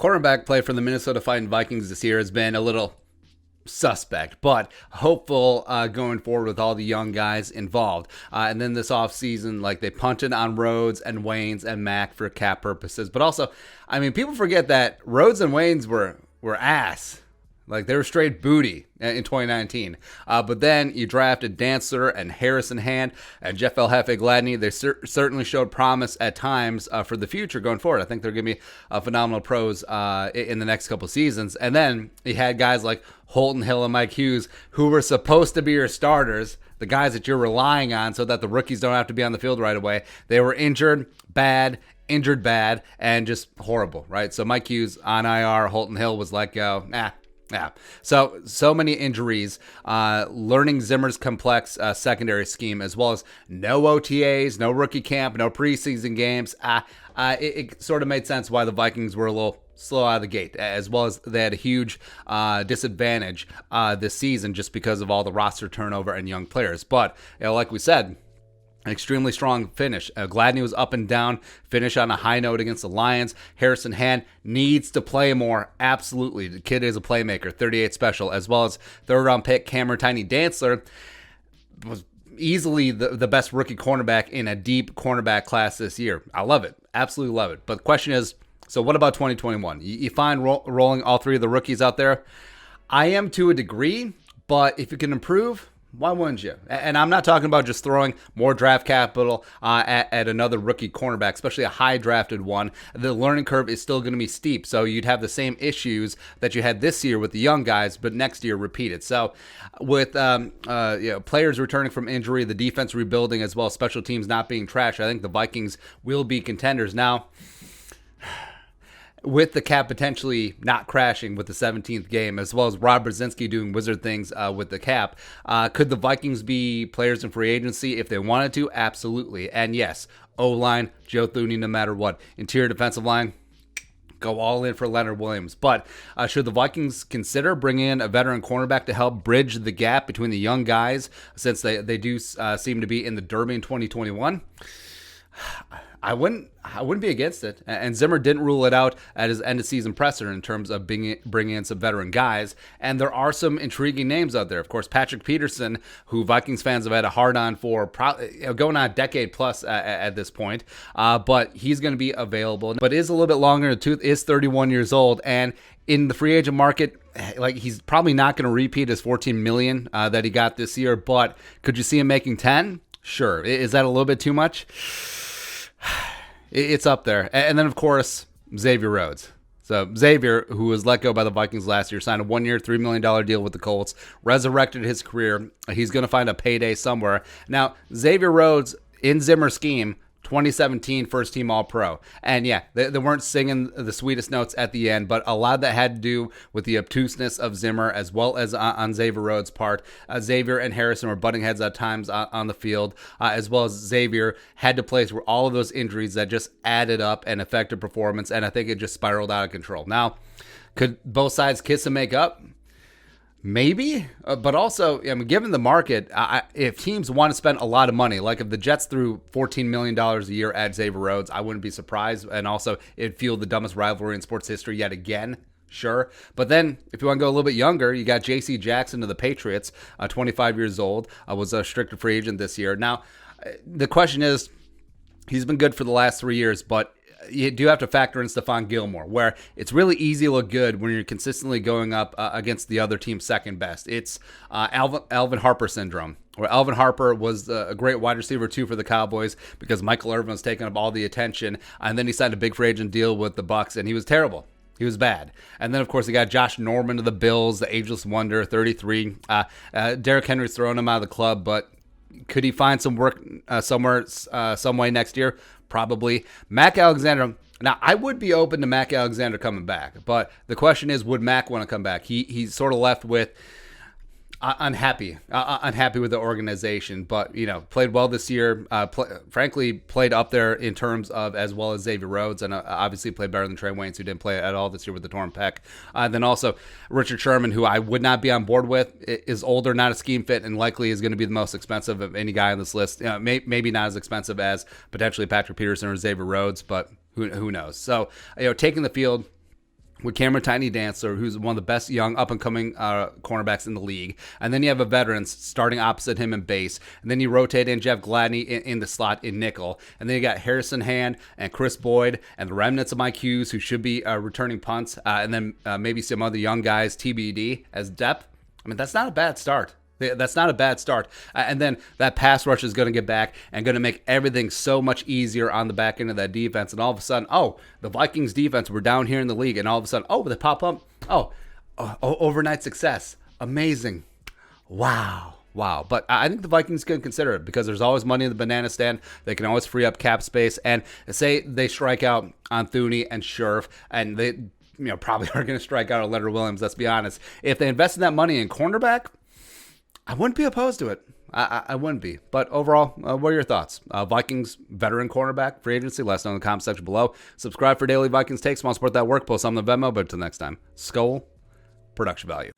Cornerback play for the Minnesota Fighting Vikings this year has been a little suspect, but hopeful going forward with all the young guys involved. And then this offseason, like, they punted on Rhodes and Waynes and Mack for cap purposes. But also, I mean, people forget that Rhodes and Waynes were ass. Like, they were straight booty in 2019. But then you drafted Dantzler and Harrison Hand and Jeff El Jefe Gladney. They certainly showed promise at times for the future going forward. I think they're going to be phenomenal pros in the next couple seasons. And then you had guys like Holton Hill and Mike Hughes, who were supposed to be your starters, the guys that you're relying on so that the rookies don't have to be on the field right away. They were injured bad, and just horrible, right? So Mike Hughes on IR, Holton Hill was let go. Yeah. So many injuries, learning Zimmer's complex secondary scheme, as well as no OTAs, no rookie camp, no preseason games. It sort of made sense why the Vikings were a little slow out of the gate, as well as they had a huge disadvantage this season just because of all the roster turnover and young players. But like we said, an extremely strong finish. Gladney was up and down, finish on a high note against the Lions. Harrison Hand needs to play more. Absolutely. The kid is a playmaker, 38 special, as well as third-round pick Cameron Tiny Dantzler was easily the best rookie cornerback in a deep cornerback class this year. I love it. Absolutely love it. But the question is, so what about 2021? You find rolling all three of the rookies out there? I am to a degree, but if you can improve, why wouldn't you? And I'm not talking about just throwing more draft capital at another rookie cornerback, especially a high drafted one. The learning curve is still going to be steep, so you'd have the same issues that you had this year with the young guys, but next year repeated. So with players returning from injury, the defense rebuilding, as well as special teams not being trash, I think the Vikings will be contenders. Now, with the cap potentially not crashing with the 17th game, as well as Rob Brzezinski doing wizard things with the cap, could the Vikings be players in free agency if they wanted to? Absolutely. And yes, O-line, Joe Thuney, no matter what. Interior defensive line, go all in for Leonard Williams. But should the Vikings consider bringing in a veteran cornerback to help bridge the gap between the young guys, since they do seem to be in the Derby in 2021? I wouldn't be against it. And Zimmer didn't rule it out at his end-of-season presser in terms of bringing in some veteran guys. And there are some intriguing names out there. Of course, Patrick Peterson, who Vikings fans have had a hard-on for going on a decade plus at this point. But he's going to be available. But is a little bit longer in the tooth, is 31 years old. And in the free agent market, like, he's probably not going to repeat his $14 million that he got this year. But could you see him making 10? Sure. Is that a little bit too much? It's up there. And then, of course, Xavier Rhodes. So Xavier, who was let go by the Vikings last year, signed a one-year, $3 million deal with the Colts, resurrected his career. He's going to find a payday somewhere. Now, Xavier Rhodes, in Zimmer's scheme, 2017 first-team All-Pro. And yeah, they weren't singing the sweetest notes at the end, but a lot of that had to do with the obtuseness of Zimmer, as well as on Xavier Rhodes' part. Xavier and Harrison were butting heads at times on the field, as well as Xavier had to play through all of those injuries that just added up and affected performance, and I think it just spiraled out of control. Now, could both sides kiss and make up? Maybe, but also, I mean, given the market, if teams want to spend a lot of money, like if the Jets threw $14 million a year at Xavier Rhodes, I wouldn't be surprised. And also, it'd fuel the dumbest rivalry in sports history yet again. Sure. But then, if you want to go a little bit younger, you got J.C. Jackson of the Patriots, 25 years old, was a restricted free agent this year. Now, the question is, he's been good for the last 3 years, but you do have to factor in Stephon Gilmore, where it's really easy to look good when you're consistently going up against the other team's second best. It's Alvin Harper syndrome, where Alvin Harper was a great wide receiver too for the Cowboys because Michael Irvin was taking up all the attention, and then he signed a big free agent deal with the Bucs, and he was terrible. He was bad. And then, of course, you got Josh Norman of the Bills, the ageless wonder, 33. Derrick Henry's throwing him out of the club, but could he find some work somewhere, some way next year? Probably. Mac Alexander. Now, I would be open to Mac Alexander coming back, but the question is, would Mac want to come back? He's sort of left with unhappy with the organization, but played well this year. Frankly, played up there in terms of as well as Xavier Rhodes, and obviously played better than Trey Waynes, who didn't play at all this year with the torn pec. Then also Richard Sherman, who I would not be on board with, is older, not a scheme fit, and likely is going to be the most expensive of any guy on this list. Maybe not as expensive as potentially Patrick Peterson or Xavier Rhodes, but who knows? So taking the field, with Cameron Tiny Dancer, who's one of the best young up-and-coming cornerbacks in the league. And then you have a veteran starting opposite him in base. And then you rotate in Jeff Gladney in the slot in nickel. And then you got Harrison Hand and Chris Boyd and the remnants of Mike Hughes, who should be returning punts. And then maybe some other young guys, TBD, as depth. I mean, that's not a bad start. That's not a bad start. And then that pass rush is going to get back and going to make everything so much easier on the back end of that defense. And all of a sudden, the Vikings defense, we're down here in the league. And all of a sudden, they pop up. Overnight success. Amazing. Wow. But I think the Vikings can consider it because there's always money in the banana stand. They can always free up cap space. And say they strike out on Thuney and Scherf, and they probably are going to strike out on Leonard Williams, let's be honest. If they invest in that money in cornerback, I wouldn't be opposed to it. I wouldn't be. But overall, what are your thoughts? Vikings veteran cornerback, free agency, let us know in the comment section below. Subscribe for daily Vikings takes. Want to support that work, post on the Venmo. But until next time, Skull Production Value.